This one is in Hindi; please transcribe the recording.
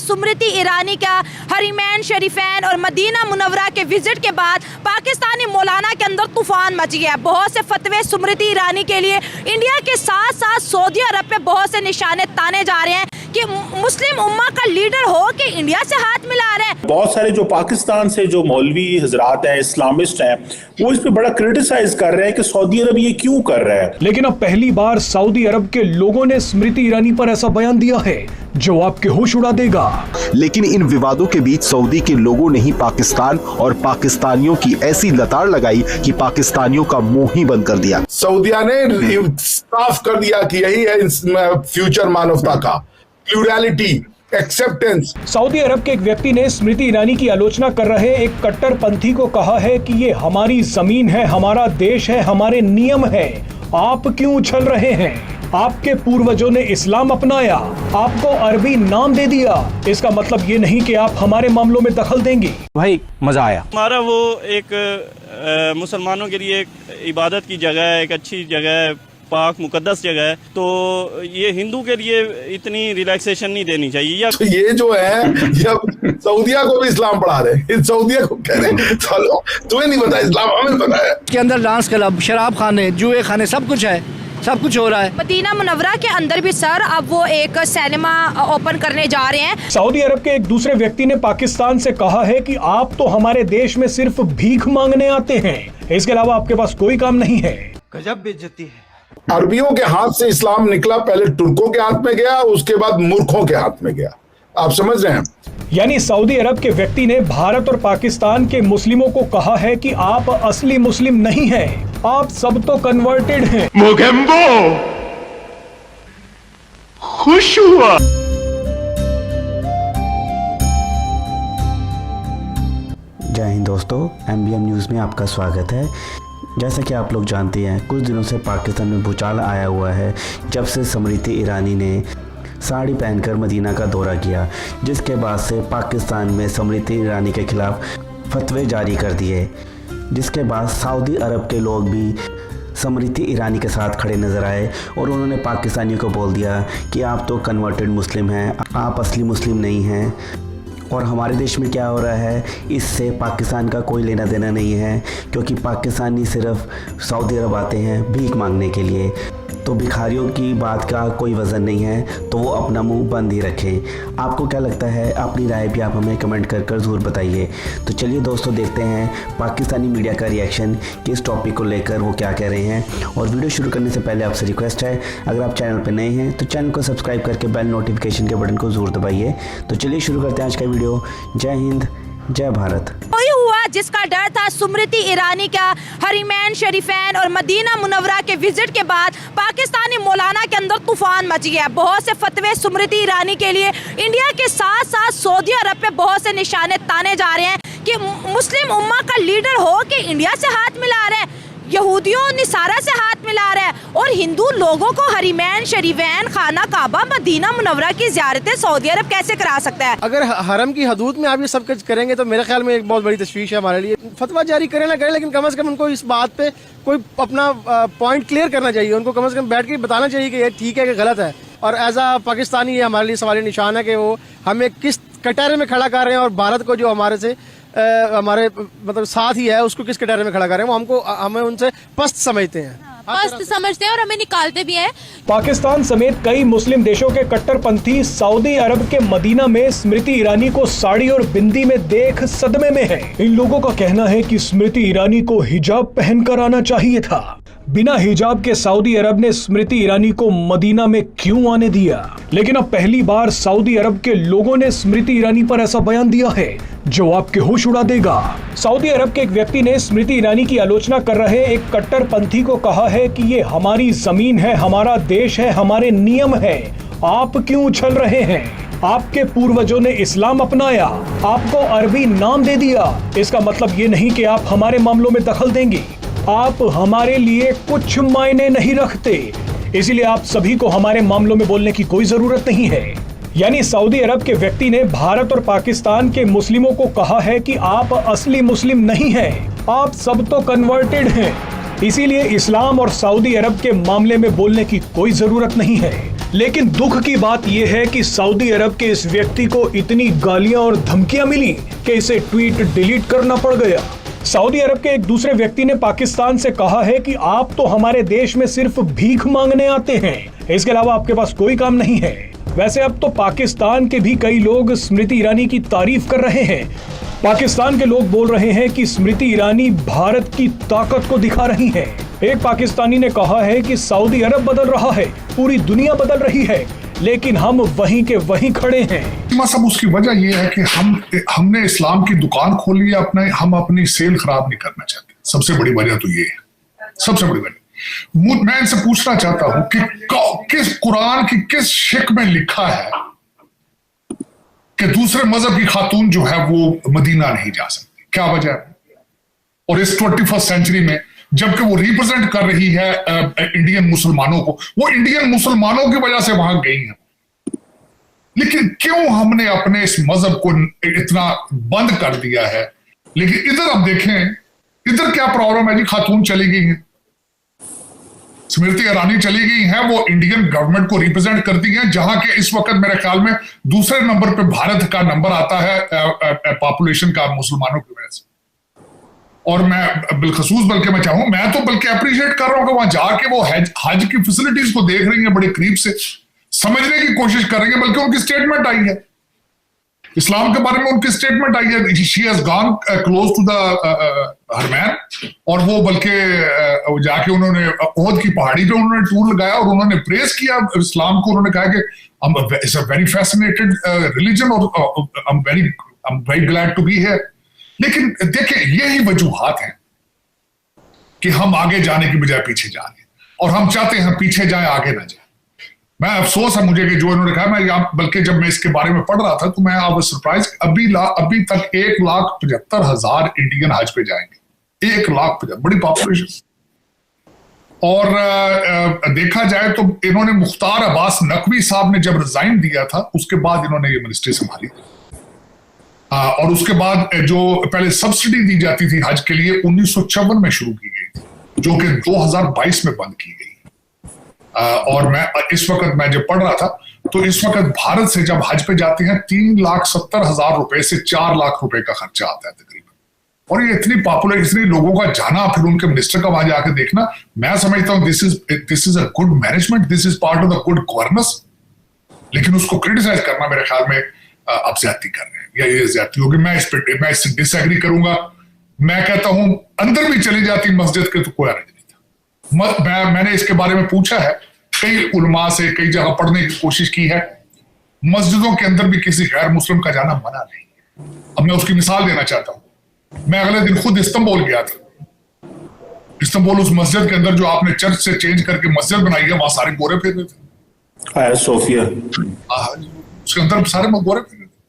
स्मृति ईरानी का हरमैन शरीफैन और मदीना मुनव्वरा के विजिट के बाद पाकिस्तानी मौलाना के अंदर तूफान मच गया। बहुत से फतवे स्मृति ईरानी के लिए इंडिया के साथ साथ सऊदी अरब पे बहुत से निशाने ताने जा रहे हैं कि मुस्लिम उम्मा का लीडर हो कि इंडिया से हाथ मिला रहे हैं। बहुत सारे जो पाकिस्तान से जो मौलवी हजरात हैं, इस्लामिस्ट हैं, वो इस पे बड़ा क्रिटिसाइज कर रहे हैं कि सऊदी अरब ये क्यों कर रहा है। लेकिन अब पहली बार सऊदी अरब के लोगों ने स्मृति ईरानी पर ऐसा बयान दिया है जो आपके होश उड़ा देगा। लेकिन इन विवादों के बीच सऊदी के लोगों ने ही पाकिस्तान और पाकिस्तानियों की ऐसी लताड़ लगाई कि पाकिस्तानियों का मुंह ही बंद कर दिया। सऊदिया ने साफ कर दिया कि यही है फ्यूचर मानवता का, प्लूरैलिटी, एक्सेप्टेंस। सऊदी अरब के एक व्यक्ति ने स्मृति ईरानी की आलोचना कर रहे एक कट्टरपंथी को कहा है कि ये हमारी जमीन है, हमारा देश है, हमारे नियम है, आप क्यों उछल रहे हैं? आपके पूर्वजों ने इस्लाम अपनाया, आपको अरबी नाम दे दिया, इसका मतलब ये नहीं कि आप हमारे मामलों में दखल देंगे। भाई मजा आया। हमारा वो एक मुसलमानों के लिए एक इबादत की जगह है, एक अच्छी जगह है, पाक मुकद्दस जगह है, तो ये हिंदू के लिए इतनी रिलैक्सेशन नहीं देनी चाहिए। तो ये जो है जब सऊदिया को भी इस्लाम पढ़ा रहे, सऊदिया को कह रहे तुम्हें नहीं पता इस्लाम, हमें पता है। के अंदर डांस क्लब, शराब खाने, जुए खाने, सब कुछ है, सब कुछ हो रहा है। मदीना मुनव्वरा के अंदर भी सर अब वो एक सिनेमा ओपन करने जा रहे हैं। सऊदी अरब के एक दूसरे व्यक्ति ने पाकिस्तान से कहा है कि आप तो हमारे देश में सिर्फ भीख मांगने आते हैं, इसके अलावा आपके पास कोई काम नहीं है। गजब बेइज्जती है। अरबियों के हाथ से इस्लाम निकला, पहले तुर्कों के हाथ में गया, उसके बाद मूर्खों के हाथ में गया। आप समझ रहे हैं? यानी सऊदी अरब के व्यक्ति ने भारत और पाकिस्तान के मुस्लिमों को कहा है कि आप असली मुस्लिम नहीं हैं, आप सब तो कन्वर्टेड हैं। मोगेम्बो खुश हुआ। जय हिंद दोस्तों, MBM न्यूज़ में आपका स्वागत है। जैसा कि आप लोग जानते हैं, कुछ दिनों से पाकिस्तान में भूचाल आया हुआ है जब से स्मृति ईरानी ने साड़ी पहनकर मदीना का दौरा किया, जिसके बाद से पाकिस्तान में स्मृति ईरानी के खिलाफ फतवे जारी कर दिए, जिसके बाद सऊदी अरब के लोग भी स्मृति ईरानी के साथ खड़े नज़र आए और उन्होंने पाकिस्तानियों को बोल दिया कि आप तो कन्वर्टेड मुस्लिम हैं, आप असली मुस्लिम नहीं हैं। और हमारे देश में क्या हो रहा है, इससे पाकिस्तान का कोई लेना देना नहीं है, क्योंकि पाकिस्तानी सिर्फ सऊदी अरब आते हैं भीख मांगने के लिए। तो भिखारियों की बात का कोई वज़न नहीं है, तो वो अपना मुंह बंद ही रखें। आपको क्या लगता है? अपनी राय भी आप हमें कमेंट कर ज़रूर बताइए। तो चलिए दोस्तों, देखते हैं पाकिस्तानी मीडिया का रिएक्शन कि इस टॉपिक को लेकर वो क्या कह रहे हैं। और वीडियो शुरू करने से पहले आपसे रिक्वेस्ट है, अगर आप चैनल पर नए हैं तो चैनल को सब्सक्राइब करके बेल नोटिफिकेशन के बटन को ज़रूर दबाइए। तो चलिए शुरू करते हैं आज का वीडियो। जय हिंद, जय भारत। कोई हुआ जिसका डर था स्मृति ईरानी का हरमैन शरीफैन और मदीना मुनव्वरा के विजिट के बाद पाकिस्तानी मौलाना के अंदर तूफान मच गया। बहुत से फतवे स्मृति ईरानी के लिए इंडिया के साथ साथ सऊदी अरब पे बहुत से निशाने ताने जा रहे हैं कि मुस्लिम उम्मा का लीडर हो कि इंडिया से हाथ मिला रहे हैं, यहूदियों निसारा से हाथ मिला रहा है, और हिंदू लोगों को हरमैन शरीफैन, खाना काबा, मदीना मुनव्वरा की ज़ियारतें सऊदी अरब कैसे करा सकता है? अगर हरम की हदूद में आप ये सब कुछ करेंगे तो मेरे ख्याल में एक बहुत बड़ी तशवीश है हमारे लिए। फतवा जारी करें ना करें, लेकिन कम से कम उनको इस बात पे कोई अपना पॉइंट क्लियर करना चाहिए। उनको कम से कम बैठ के बताना चाहिए कि ये ठीक है कि गलत है। और एज आ पाकिस्तानी ये हमारे लिए सवाल निशान है कि वो हमें किस कटहरे में खड़ा कर रहे हैं, और भारत को जो हमारे से हमारे मतलब साथ ही है उसको किस कटहरे में खड़ा कर रहे हैं। वो हमें उनसे पस्त समझते हैं, पस्त समझते हैं और हमें निकालते भी हैं। पाकिस्तान समेत कई मुस्लिम देशों के कट्टरपंथी सऊदी अरब के मदीना में स्मृति ईरानी को साड़ी और बिंदी में देख सदमे में हैं। इन लोगों का कहना है कि स्मृति ईरानी को हिजाब पहनकर आना चाहिए था। बिना हिजाब के सऊदी अरब ने स्मृति ईरानी को मदीना में क्यों आने दिया? लेकिन अब पहली बार सऊदी अरब के लोगों ने स्मृति ईरानी पर ऐसा बयान दिया है जो आपके होश उड़ा देगा। सऊदी अरब के एक व्यक्ति ने स्मृति ईरानी की आलोचना कर रहे एक कट्टरपंथी को कहा है कि ये हमारी जमीन है, हमारा देश है, हमारे नियम है, आप क्यों उछल रहे हैं? आपके पूर्वजों ने इस्लाम अपनाया, आपको अरबी नाम दे दिया, इसका मतलब ये नहीं कि आप हमारे मामलों में दखल देंगे, आप हमारे लिए कुछ मायने नहीं रखते, इसीलिए आप सभी को हमारे मामलों में बोलने की कोई जरूरत नहीं है। यानी सऊदी अरब के व्यक्ति ने भारत और पाकिस्तान के मुस्लिमों को कहा है कि आप असली मुस्लिम नहीं हैं, आप सब तो कन्वर्टेड हैं, इसीलिए इस्लाम और सऊदी अरब के मामले में बोलने की कोई जरूरत नहीं है। लेकिन दुख की बात यह है कि सऊदी अरब के इस व्यक्ति को इतनी गालियां और धमकियां मिली कि इसे ट्वीट डिलीट करना पड़ गया। सऊदी अरब के एक दूसरे व्यक्ति ने पाकिस्तान से कहा है कि आप तो हमारे देश में सिर्फ भीख मांगने आते हैं, इसके अलावा आपके पास कोई काम नहीं है। वैसे अब तो पाकिस्तान के भी कई लोग स्मृति ईरानी की तारीफ कर रहे हैं। पाकिस्तान के लोग बोल रहे हैं कि स्मृति ईरानी भारत की ताकत को दिखा रही हैं। एक पाकिस्तानी ने कहा है कि सऊदी अरब बदल रहा है, पूरी दुनिया बदल रही है, लेकिन हम वहीं के वहीं खड़े हैं। सब उसकी वजह यह है कि हमने इस्लाम की दुकान खोली है, हम अपनी सेल खराब नहीं करना चाहते। सबसे बड़ी वजह तो ये है, सबसे बड़ी वजह। मैं इनसे पूछना चाहता हूं कि किस कुरान की किस शिक में लिखा है कि दूसरे मजहब की खातून जो है वो मदीना नहीं जा सकती? क्या वजह है? और इस 21st सेंचुरी में जबकि वो रिप्रेजेंट कर रही है इंडियन मुसलमानों को, वो इंडियन मुसलमानों की वजह से वहां गई है। लेकिन क्यों हमने अपने इस मजहब को इतना बंद कर दिया है? लेकिन इधर आप देखें, इधर क्या प्रॉब्लम है जी? खातून चली गई है, स्मृति ईरानी चली गई हैं, वो इंडियन गवर्नमेंट को रिप्रेजेंट करती हैं, जहां के इस वक्त मेरे ख्याल में दूसरे नंबर पे भारत का नंबर आता है पॉपुलेशन का मुसलमानों की वजह से। और मैं बिलखसूस बल्कि मैं तो बल्कि अप्रिशिएट कर रहा हूं कि वहां जाके वो हज की फैसिलिटीज को देख रही हैं, बड़े करीब से समझने की कोशिश कर रही हैं। बल्कि उनकी स्टेटमेंट आई है, इस्लाम के बारे में उनकी स्टेटमेंट आई है, she has gone close to the Herman, और वो बल्कि जाके उन्होंने ओहद की पहाड़ी पे उन्होंने टूर लगाया और उन्होंने प्रेस किया इस्लाम को। उन्होंने कहा कि it's a very fascinated religion और I am very glad to be here. लेकिन देखिए, यही वजूहात हैं कि हम आगे जाने की बजाय पीछे जा रहे हैं, और हम चाहते हैं पीछे जाए, आगे ना जाए। मैं अफसोस है मुझे कि जो इन्होंने कहा, मैं बल्कि जब मैं इसके बारे में पढ़ रहा था तो मैं आई वाज सरप्राइज, अभी तक 1,75,000 इंडियन हज पे जाएंगे। 1,75,000, बड़ी पॉपुलेशन। और देखा जाए तो इन्होंने मुख्तार अब्बास नकवी साहब ने जब रिजाइन दिया था, उसके बाद इन्होंने ये मिनिस्ट्री संभाली। और उसके बाद जो पहले सब्सिडी दी जाती थी हज के लिए 1954 में शुरू की गई थी, जो कि 2022 में बंद की गई। और मैं इस वक्त मैं जब पढ़ रहा था तो इस वक्त भारत से जब हज पे जाते हैं 3,70,000 रुपए से 4 लाख रुपए का खर्चा आता है तकरीबन। और ये इतनी पॉपुलर, इतने लोगों का जाना, फिर उनके मिनिस्टर का वहां जाकर देखना, मैं समझता हूं this is a good management, this is part of the good governance. लेकिन उसको क्रिटिसाइज करना मेरे ख्याल में आप ज्यादती कर रहे हैं, या ये ज्यादती होगी। मैं इससे डिसएग्री करूंगा। मैं कहता हूं अंदर भी चली जाती मस्जिद के तो कोई अर्ज नहीं था। मैंने इसके बारे में पूछा है कई उलमा से, कई जगह पढ़ने की कोशिश की है। मस्जिदों के अंदर भी किसी गैर मुस्लिम का जाना मना नहीं है। अब मैं उसकी मिसाल देना चाहता हूं। मैं अगले दिन खुद इस्तांबुल गया था। इस्तांबुल उस मस्जिद के अंदर जो आपने चर्च से चेंज करके मस्जिद बनाई है, वहां सारे गोरे फेरते थे। सोफिया, उसके अंदर सारे गोरे फेरते।